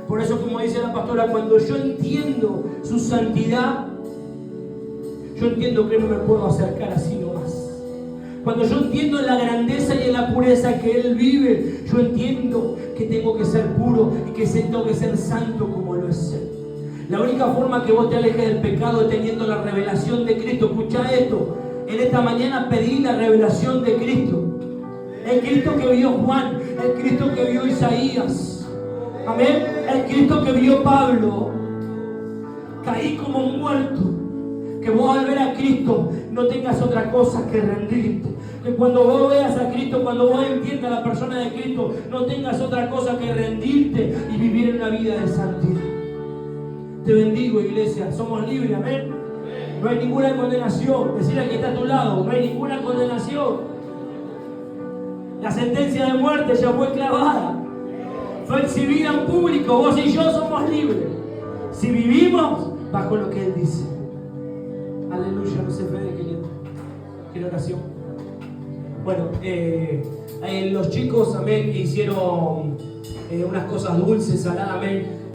Por eso, como dice la pastora, cuando yo entiendo su santidad, yo entiendo que no me puedo acercar así nomás. Cuando yo entiendo la grandeza y en la pureza que Él vive, yo entiendo que tengo que ser puro y que tengo que ser santo como lo es Él. La única forma que vos te alejes del pecado es teniendo la revelación de Cristo. Escucha esto. En esta mañana pedí la revelación de Cristo. El Cristo que vio Juan, el Cristo que vio Isaías. Amén. El Cristo que vio Pablo. Caí como muerto. Que vos al ver a Cristo no tengas otra cosa que rendirte. Que cuando vos veas a Cristo, cuando vos entiendas la persona de Cristo, no tengas otra cosa que rendirte y vivir una vida de santidad. Te bendigo, iglesia. Somos libres, amén. No hay ninguna condenación. Decirle al que está a tu lado, no hay ninguna condenación. La sentencia de muerte ya fue clavada. Fue exhibida en público. Vos y yo somos libres. Si vivimos bajo lo que Él dice. Aleluya, no sé, Fede, ¿qué oración? Bueno, los chicos, amén, hicieron unas cosas dulces, saladas, amén.